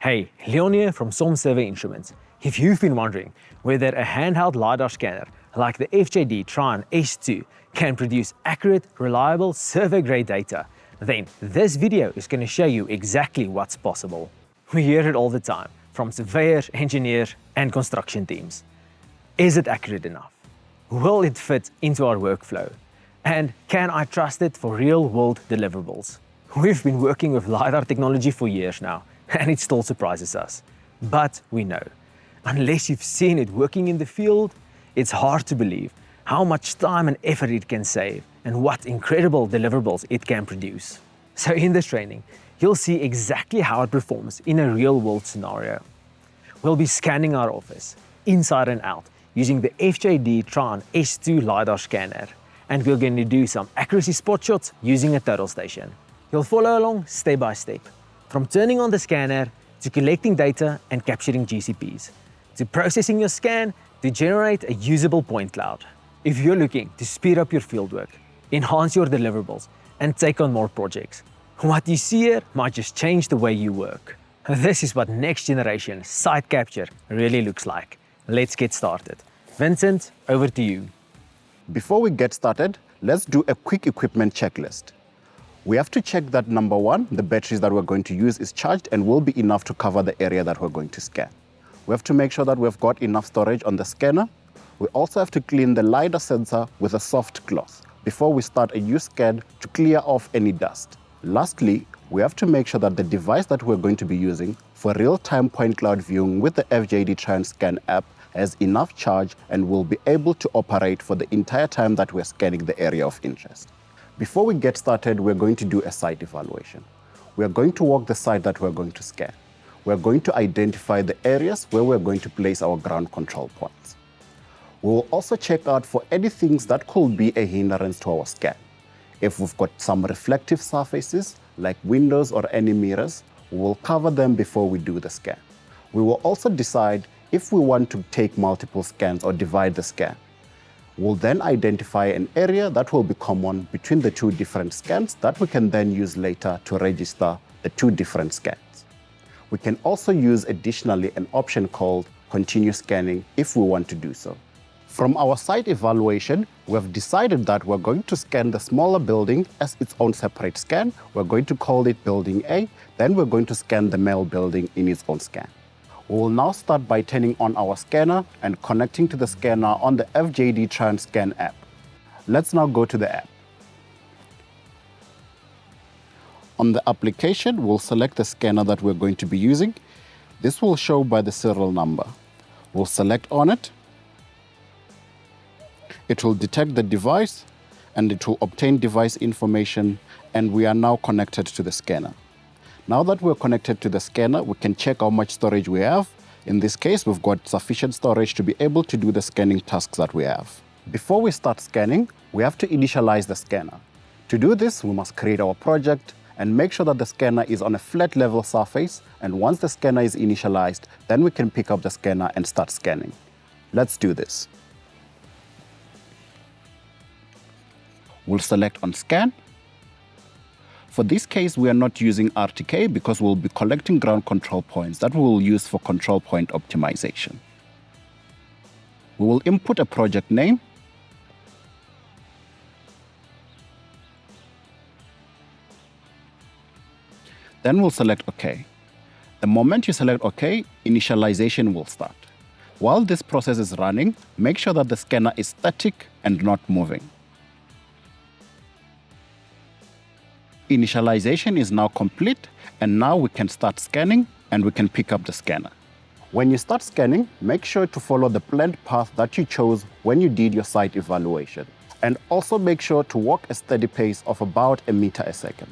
Hey, Leon here from SOM Survey Instruments. If you've been wondering whether a handheld LiDAR scanner like the FJD Trion S2 can produce accurate, reliable survey-grade data, then this video is going to show you exactly what's possible. We hear it all the time from surveyors, engineers, and construction teams. Is it accurate enough? Will it fit into our workflow? And can I trust it for real-world deliverables? We've been working with LiDAR technology for years now, and it still surprises us. But we know, unless you've seen it working in the field, it's hard to believe how much time and effort it can save and what incredible deliverables it can produce. So in this training, you'll see exactly how it performs in a real-world scenario. We'll be scanning our office, inside and out, using the FJD Trion S2 LiDAR scanner, and we're going to do some accuracy spot shots using a total station. You'll follow along step by step, from turning on the scanner, to collecting data and capturing GCPs, to processing your scan to generate a usable point cloud. If you're looking to speed up your fieldwork, enhance your deliverables, and take on more projects, what you see here might just change the way you work. This is what next generation site capture really looks like. Let's get started. Vincent, over to you. Before we get started, let's do a quick equipment checklist. We have to check that number one, the batteries that we're going to use is charged and will be enough to cover the area that we're going to scan. We have to make sure that we've got enough storage on the scanner. We also have to clean the LiDAR sensor with a soft cloth before we start a use scan to clear off any dust. Lastly, we have to make sure that the device that we're going to be using for real-time point cloud viewing with the FJD Trion Scan App has enough charge and will be able to operate for the entire time that we're scanning the area of interest. Before we get started, we're going to do a site evaluation. We're going to walk the site that we're going to scan. We're going to identify the areas where we're going to place our ground control points. We will also check out for any things that could be a hindrance to our scan. If we've got some reflective surfaces, like windows or any mirrors, we will cover them before we do the scan. We will also decide if we want to take multiple scans or divide the scan. We'll then identify an area that will be common between the two different scans that we can then use later to register the two different scans. We can also use additionally an option called continue scanning if we want to do so. From our site evaluation, we have decided that we're going to scan the smaller building as its own separate scan. We're going to call it Building A, then we're going to scan the main building in its own scan. We will now start by turning on our scanner and connecting to the scanner on the FJD Trion Scan App. Let's now go to the app. On the application, we'll select the scanner that we're going to be using. This will show by the serial number. We'll select on it. It will detect the device and it will obtain device information, and we are now connected to the scanner. Now that we're connected to the scanner, we can check how much storage we have. In this case, we've got sufficient storage to be able to do the scanning tasks that we have. Before we start scanning, we have to initialize the scanner. To do this, we must create our project and make sure that the scanner is on a flat level surface. And once the scanner is initialized, then we can pick up the scanner and start scanning. Let's do this. We'll select on scan. For this case, we are not using RTK because we'll be collecting ground control points that we will use for control point optimization. We will input a project name. Then we'll select OK. The moment you select OK, initialization will start. While this process is running, make sure that the scanner is static and not moving. Initialization is now complete, and now we can start scanning and we can pick up the scanner. When you start scanning, make sure to follow the planned path that you chose when you did your site evaluation. And also make sure to walk a steady pace of about a meter a second.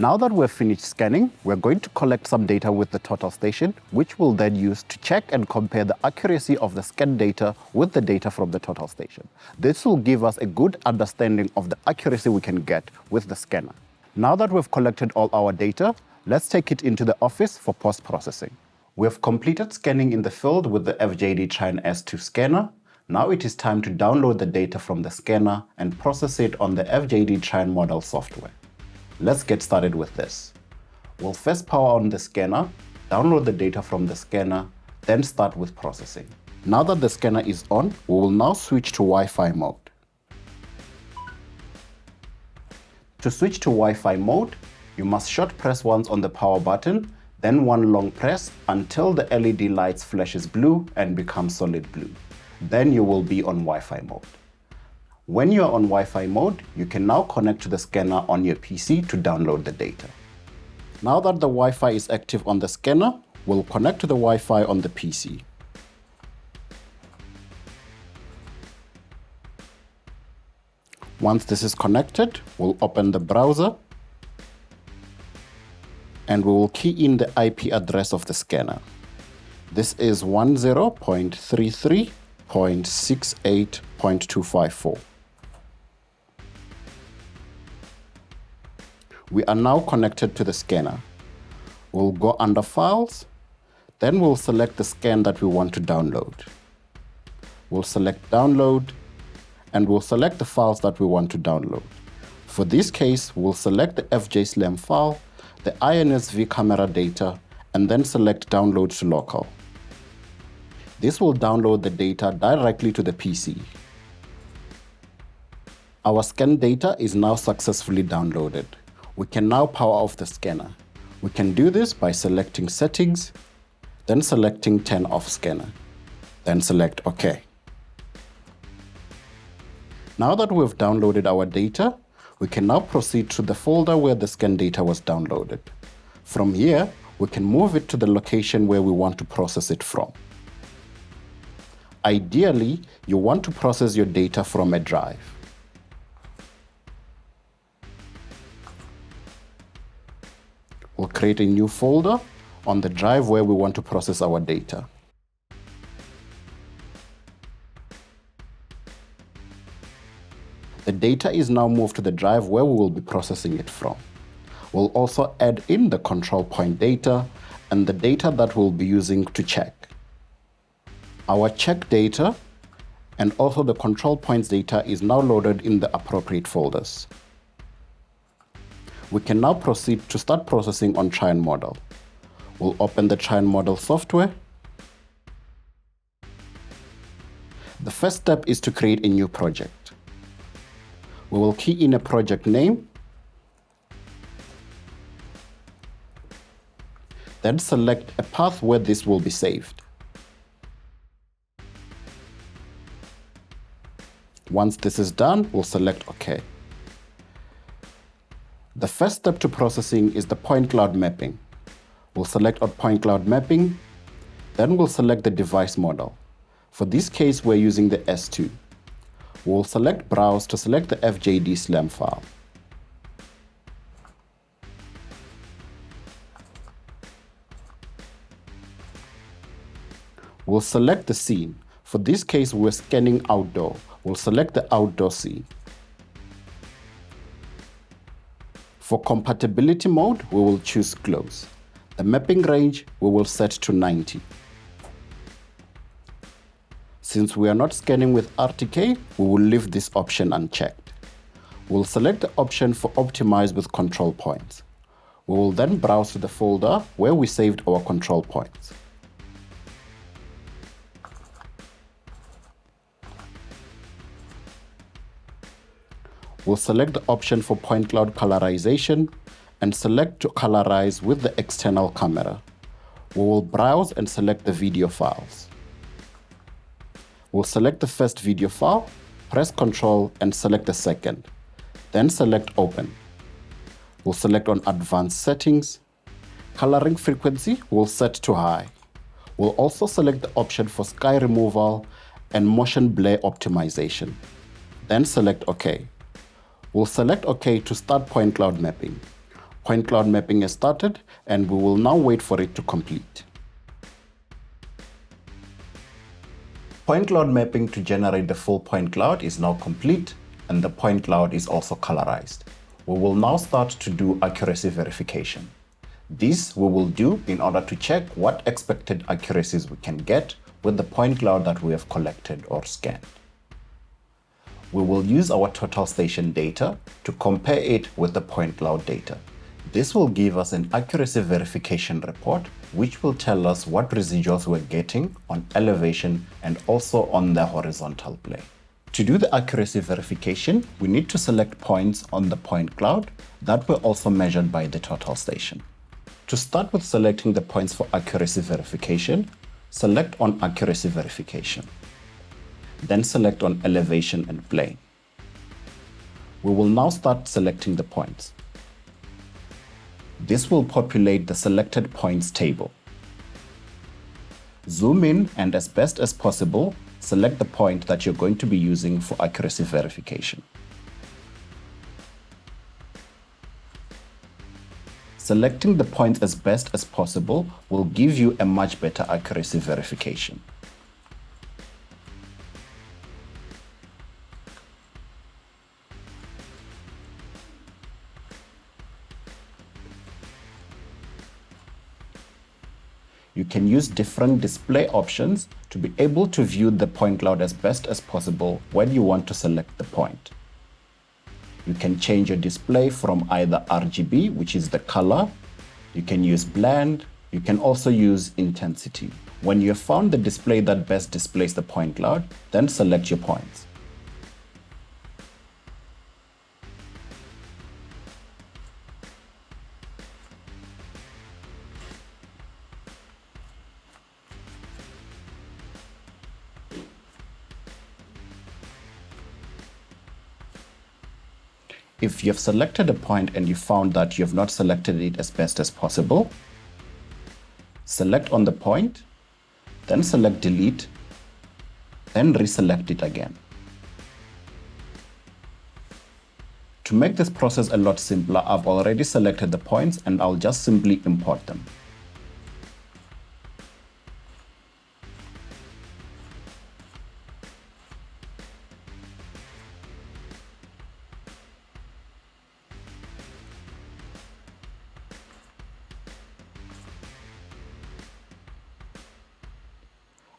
Now that we've finished scanning, we're going to collect some data with the total station, which we'll then use to check and compare the accuracy of the scan data with the data from the total station. This will give us a good understanding of the accuracy we can get with the scanner. Now that we've collected all our data, let's take it into the office for post-processing. We have completed scanning in the field with the FJD Trion S2 scanner. Now it is time to download the data from the scanner and process it on the FJD Trion model software. Let's get started with this. We'll first power on the scanner, download the data from the scanner, then start with processing. Now that the scanner is on, we will now switch to Wi-Fi mode. To switch to Wi-Fi mode, you must short press once on the power button, then one long press until the LED lights flashes blue and becomes solid blue. Then you will be on Wi-Fi mode. When you are on Wi-Fi mode, you can now connect to the scanner on your PC to download the data. Now that the Wi-Fi is active on the scanner, we'll connect to the Wi-Fi on the PC. Once this is connected, we'll open the browser and we will key in the IP address of the scanner. This is 10.33.68.254. We are now connected to the scanner. We'll go under Files, then we'll select the scan that we want to download. We'll select Download, and we'll select the files that we want to download. For this case, we'll select the FJSLAM file, the INSV camera data, and then select Download to Local. This will download the data directly to the PC. Our scan data is now successfully downloaded. We can now power off the scanner. We can do this by selecting Settings, then selecting Turn Off Scanner, then select OK. Now that we've downloaded our data, we can now proceed to the folder where the scan data was downloaded. From here, we can move it to the location where we want to process it from. Ideally, you want to process your data from a drive. We'll create a new folder on the drive where we want to process our data. The data is now moved to the drive where we will be processing it from. We'll also add in the control point data and the data that we'll be using to check. Our check data and also the control points data is now loaded in the appropriate folders. We can now proceed to start processing on Trion model. We'll open the Trion model software. The first step is to create a new project. We will key in a project name, then select a path where this will be saved. Once this is done, we'll select OK. The first step to processing is the point cloud mapping. We'll select on point cloud mapping, then we'll select the device model. For this case, we're using the S2. We'll select Browse to select the FJD SLAM file. We'll select the scene. For this case, we're scanning outdoor. We'll select the outdoor scene. For compatibility mode, we will choose Close. The mapping range, we will set to 90. Since we are not scanning with RTK, we will leave this option unchecked. We'll select the option for Optimize with control points. We will then browse to the folder where we saved our control points. We'll select the option for point cloud colorization and select to colorize with the external camera. We will browse and select the video files. We'll select the first video file, press Ctrl and select the second, then select Open. We'll select on Advanced Settings. Coloring frequency we'll set to high. We'll also select the option for sky removal and motion blur optimization. Then select OK. We'll select OK to start point cloud mapping. Point cloud mapping is started, and we will now wait for it to complete. Point cloud mapping to generate the full point cloud is now complete, and the point cloud is also colorized. We will now start to do accuracy verification. This we will do in order to check what expected accuracies we can get with the point cloud that we have collected or scanned. We will use our total station data to compare it with the point cloud data. This will give us an accuracy verification report, which will tell us what residuals we're getting on elevation and also on the horizontal plane. To do the accuracy verification, we need to select points on the point cloud that were also measured by the total station. To start with selecting the points for accuracy verification, select on accuracy verification. Then select on elevation and plane. We will now start selecting the points. This will populate the selected points table. Zoom in and as best as possible, select the point that you're going to be using for accuracy verification. Selecting the points as best as possible will give you a much better accuracy verification. You can use different display options to be able to view the point cloud as best as possible when you want to select the point. You can change your display from either RGB, which is the color, you can use blend, you can also use intensity. When you have found the display that best displays the point cloud, then select your points. If you've selected a point and you found that you have not selected it as best as possible, select on the point, then select delete, then reselect it again. To make this process a lot simpler, I've already selected the points and I'll just simply import them.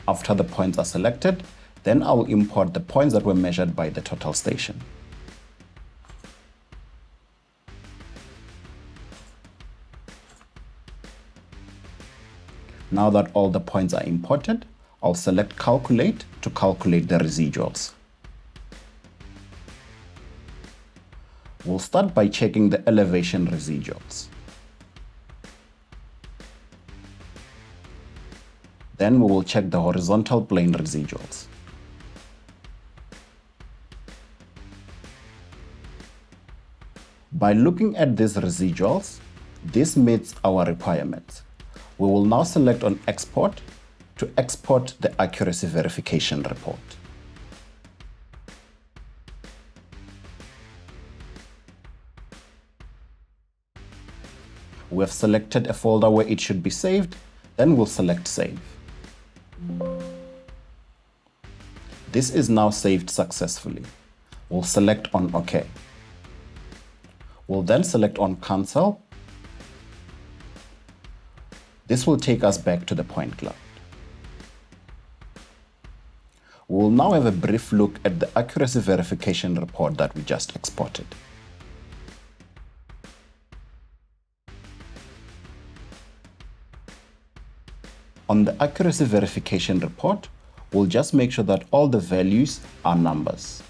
After the points are selected, then I will import the points that were measured by the total station. Now that all the points are imported, I'll select Calculate to calculate the residuals. We'll start by checking the elevation residuals. Then we will check the horizontal plane residuals. By looking at these residuals, this meets our requirements. We will now select on Export to export the accuracy verification report. We have selected a folder where it should be saved, then we'll select Save. This is now saved successfully. We'll select on OK. We'll then select on Cancel. This will take us back to the point cloud. We'll now have a brief look at the accuracy verification report that we just exported. On the accuracy verification report, we'll just make sure that all the values are numbers.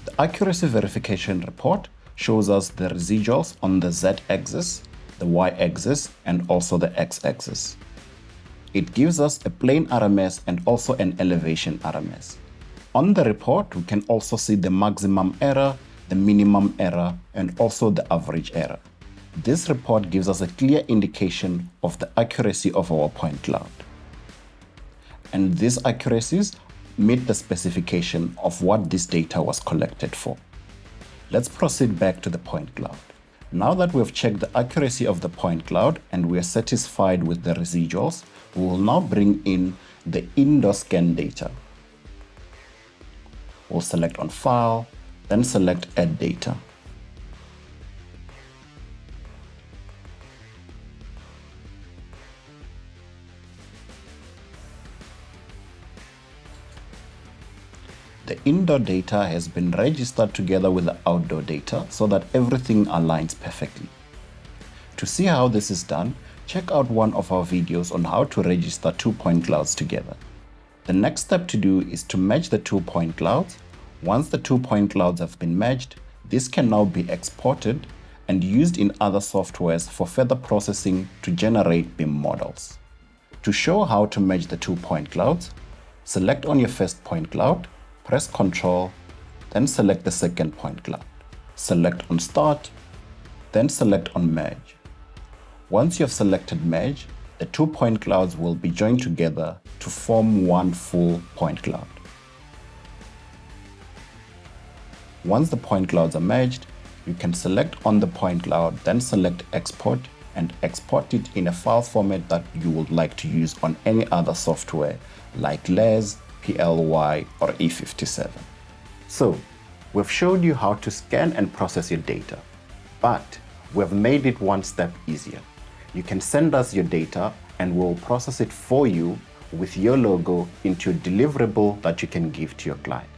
The accuracy verification report shows us the residuals on the Z-axis, the Y-axis, and also the X-axis. It gives us a plane RMS and also an elevation RMS. On the report, we can also see the maximum error, the minimum error, and also the average error. This report gives us a clear indication of the accuracy of our point cloud. And these accuracies meet the specification of what this data was collected for. Let's proceed back to the point cloud. Now that we've checked the accuracy of the point cloud and we are satisfied with the residuals, we will now bring in the indoor scan data. We'll select on File, then select Add Data. The indoor data has been registered together with the outdoor data so that everything aligns perfectly. To see how this is done, check out one of our videos on how to register 2 point clouds together. The next step to do is to merge the 2 point clouds. Once the 2 point clouds have been merged, this can now be exported and used in other softwares for further processing to generate BIM models. To show how to merge the 2 point clouds, select on your first point cloud, press Ctrl, then select the second point cloud. Select on Start, then select on Merge. Once you have selected Merge, the 2 point clouds will be joined together to form one full point cloud. Once the point clouds are merged, you can select on the point cloud, then select Export and export it in a file format that you would like to use on any other software like LES, PLY, or E57. So, we've showed you how to scan and process your data, but we've made it one step easier. You can send us your data and we'll process it for you with your logo into a deliverable that you can give to your client.